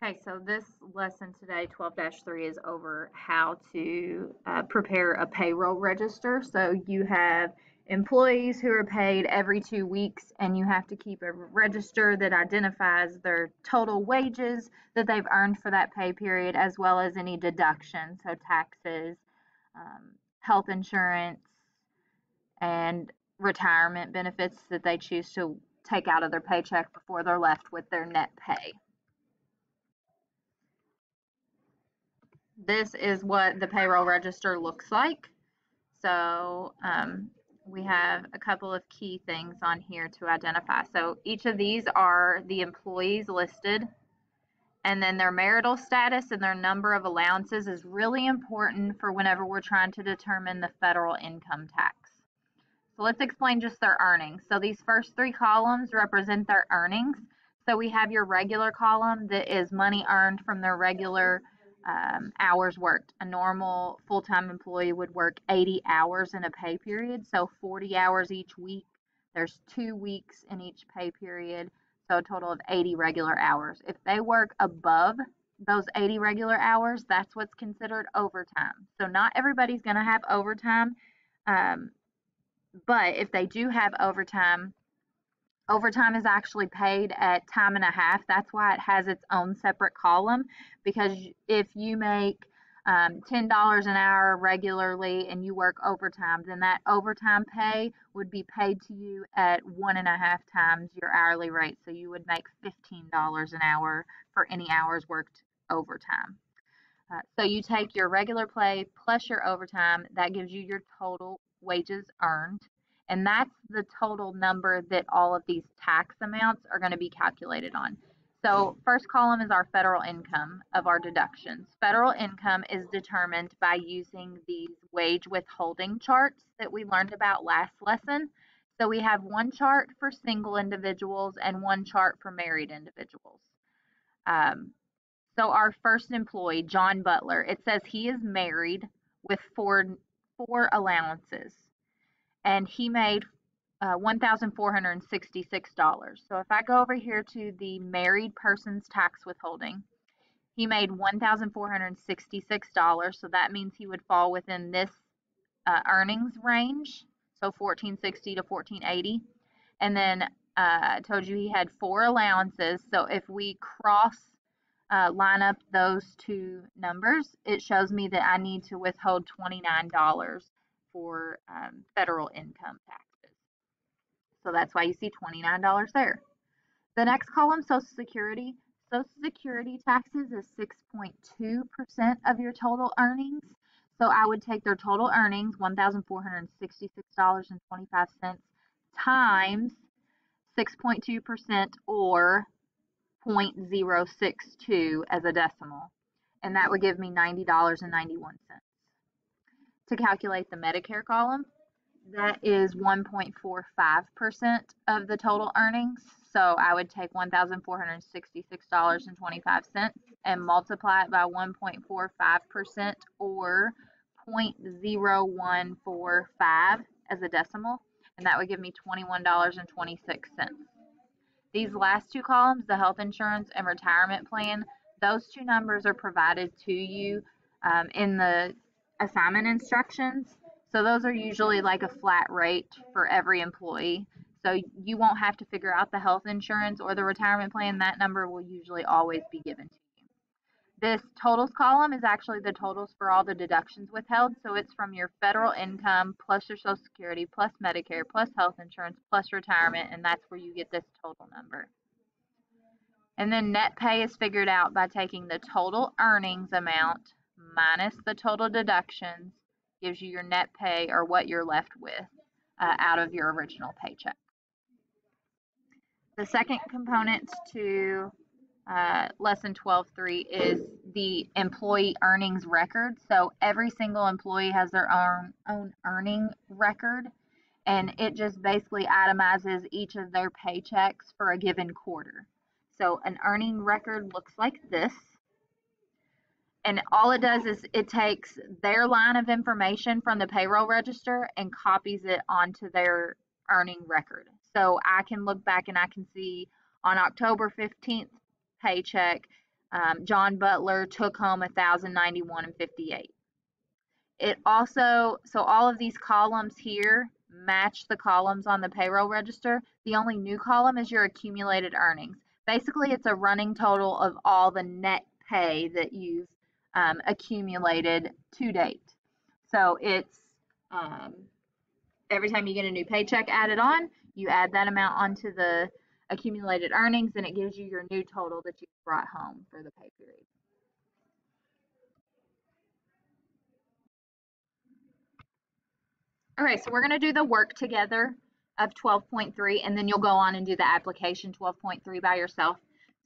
Okay, so this lesson today, 12-3, is over how to prepare a payroll register. So you have employees who are paid every 2 weeks, and you have to keep a register that identifies their total wages that they've earned for that pay period, as well as any deductions, so taxes, health insurance, and retirement benefits that they choose to take out of their paycheck before they're left with their net pay. This is what the payroll register looks like. So we have a couple of key things on here to identify. So each of these are the employees listed, and then their marital status and their number of allowances is really important for whenever we're trying to determine the federal income tax. So let's explain just their earnings. So these first three columns represent their earnings. So we have your regular column that is money earned from their regular hours worked. A normal full-time employee would work 80 hours in a pay period, so 40 hours each week. There's 2 weeks in each pay period, so a total of 80 regular hours. If they work above those 80 regular hours, that's what's considered overtime. So not everybody's going to have overtime, but if they do have overtime, overtime is actually paid at time and a half. That's why it has its own separate column, because if you make $10 an hour regularly and you work overtime, then that overtime pay would be paid to you at 1.5 times your hourly rate. So you would make $15 an hour for any hours worked overtime. So you take your regular pay plus your overtime, that gives you your total wages earned. And that's the total number that all of these tax amounts are going to be calculated on. So first column is our federal income of our deductions. Federal income is determined by using these wage withholding charts that we learned about last lesson. So we have one chart for single individuals and one chart for married individuals. So our first employee, John Butler, it says he is married with four allowances, and he made $1,466. So if I go over here to the married person's tax withholding, he made $1,466. So that means he would fall within this earnings range, so 1460 to 1480. And then I told you he had 4 allowances. So if we cross line up those two numbers, it shows me that I need to withhold $29 for federal income taxes. So that's why you see $29 there. The next column, Social Security. Social Security taxes is 6.2% of your total earnings. So I would take their total earnings, $1,466.25, times 6.2%, or 0.062 as a decimal, and that would give me $90.91. To calculate the Medicare column, that is 1.45% of the total earnings. So I would take $1,466.25 and multiply it by 1.45%, or 0.0145 as a decimal, and that would give me $21.26. These last two columns, the health insurance and retirement plan, those two numbers are provided to you in the assignment instructions. So those are usually like a flat rate for every employee. So you won't have to figure out the health insurance or the retirement plan. That number will usually always be given to you. This totals column is actually the totals for all the deductions withheld. So it's from your federal income plus your Social Security plus Medicare plus health insurance plus retirement, and that's where you get this total number. And then net pay is figured out by taking the total earnings amount minus the total deductions, gives you your net pay, or what you're left with out of your original paycheck. The second component to lesson 12.3 is the employee earnings record. So every single employee has their own earning record, and it just basically itemizes each of their paychecks for a given quarter. So an earning record looks like this, and all it does is it takes their line of information from the payroll register and copies it onto their earning record. So I can look back and I can see on October 15th paycheck, John Butler took home 1,091.58. It also, so all of these columns here match the columns on the payroll register. The only new column is your accumulated earnings. Basically, it's a running total of all the net pay that you've accumulated to date. So it's every time you get a new paycheck added on, you add that amount onto the accumulated earnings, and it gives you your new total that you brought home for the pay period. Okay, so we're going to do the work together of 12.3, and then you'll go on and do the application 12.3 by yourself.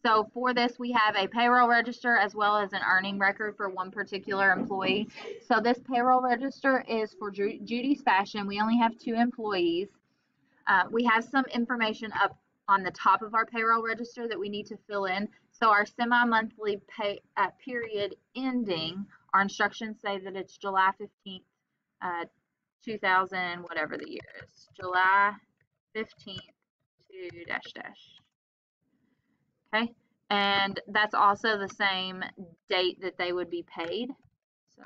So for this, we have a payroll register as well as an earning record for one particular employee. So this payroll register is for Judy's Fashion. We only have 2 employees. We have some information up on the top of our payroll register that we need to fill in. So our semi-monthly pay period ending, our instructions say that it's July 15th, 2000, whatever the year is, July 15th to dash dash. Okay, and that's also the same date that they would be paid. So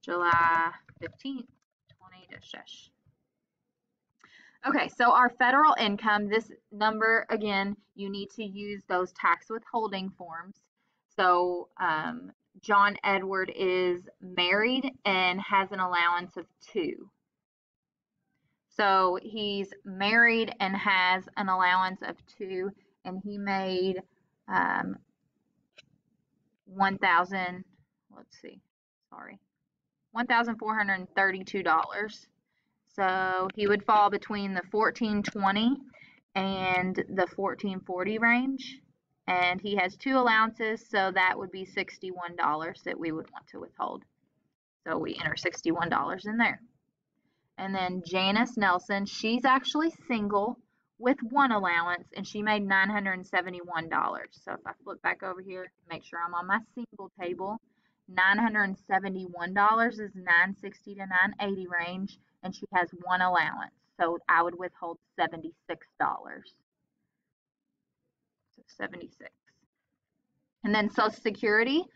July 15th, 20 dash dash. Okay, so our federal income, this number, again, you need to use those tax withholding forms. So John Edward is married and has an allowance of 2. So he's married and has an allowance of 2, and he made 1,000, let's see, sorry, $1,432. So he would fall between the 1420 and the 1440 range, and he has 2 allowances, so that would be $61 that we would want to withhold. So we enter $61 in there. And then Janice Nelson, she's actually single with 1 allowance, and she made $971. So if I flip back over here, make sure I'm on my single table, $971 is $960 to $980 range, and she has 1 allowance. So I would withhold $76. So 76. And then Social Security,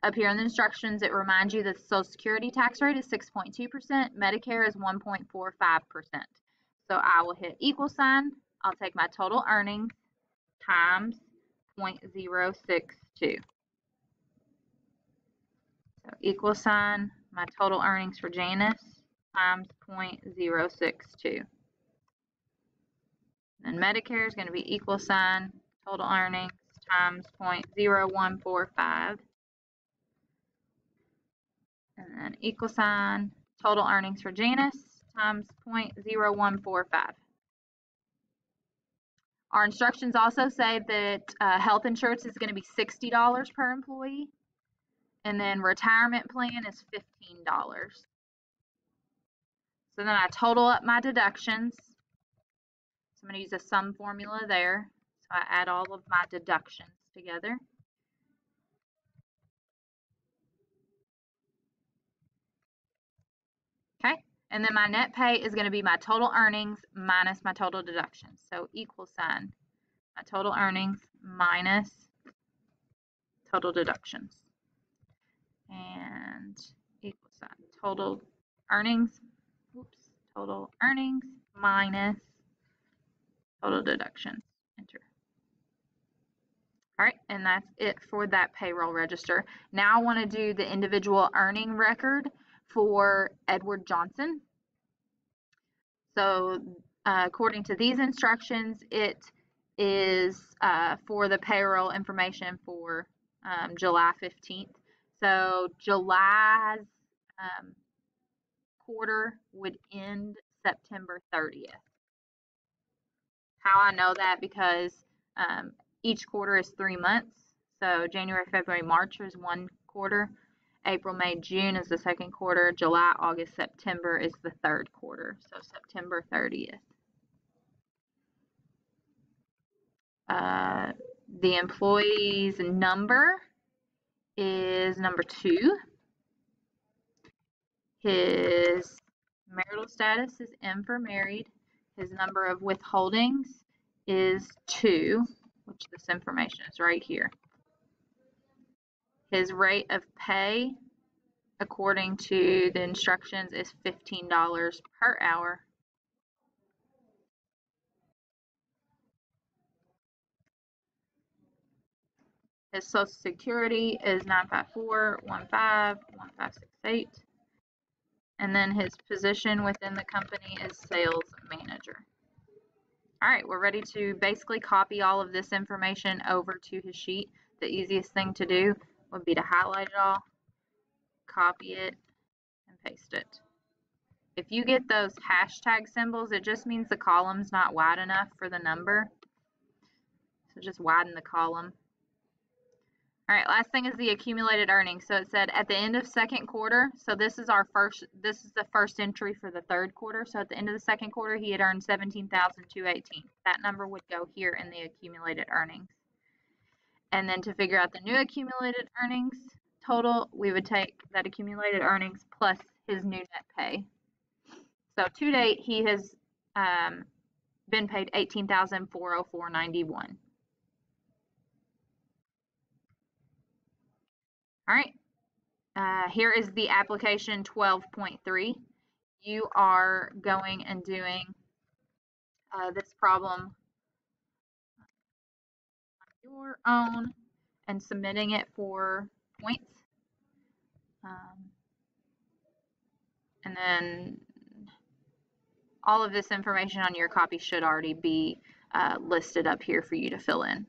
up here in the instructions, it reminds you that the Social Security tax rate is 6.2%, Medicare is 1.45%. So I will hit equal sign. I'll take my total earnings times 0.062. So equal sign, my total earnings for Janice times 0.062. And Medicare is going to be equal sign, total earnings times 0.0145. And then equal sign, total earnings for Janice times 0.0145. Our instructions also say that health insurance is going to be $60 per employee, and then retirement plan is $15. So then I total up my deductions. So I'm going to use a sum formula there. So I add all of my deductions together. Okay, and then my net pay is going to be my total earnings minus my total deductions. So equal sign, my total earnings minus total deductions. And equal sign, total earnings, total earnings minus total deductions. Enter. All right, and that's it for that payroll register. Now I want to do the individual earning record for Edward Johnson. So according to these instructions, it is for the payroll information for July 15th. So July's quarter would end September 30th. How I know that, because each quarter is 3 months. So January, February, March is 1 quarter. April, May, June is the 2nd quarter. July, August, September is the 3rd quarter. So September 30th. The employee's number is number 2. His marital status is M for married. His number of withholdings is 2, which this information is right here. His rate of pay, according to the instructions, is $15 per hour. His Social Security is 954-15-1568. And then his position within the company is sales manager. All right, we're ready to basically copy all of this information over to his sheet. The easiest thing to do would be to highlight it all, copy it, and paste it. If you get those hashtag symbols, it just means the column's not wide enough for the number. So just widen the column. All right, last thing is the accumulated earnings. So it said at the end of second quarter, so this is the first entry for the third quarter. So at the end of the second quarter, he had earned $17,218. That number would go here in the accumulated earnings. And then to figure out the new accumulated earnings total, we would take that accumulated earnings plus his new net pay. So to date, he has been paid $18,404.91. All right, here is the application 12.3. You are going and doing this problem on your own and submitting it for points. And then all of this information on your copy should already be listed up here for you to fill in.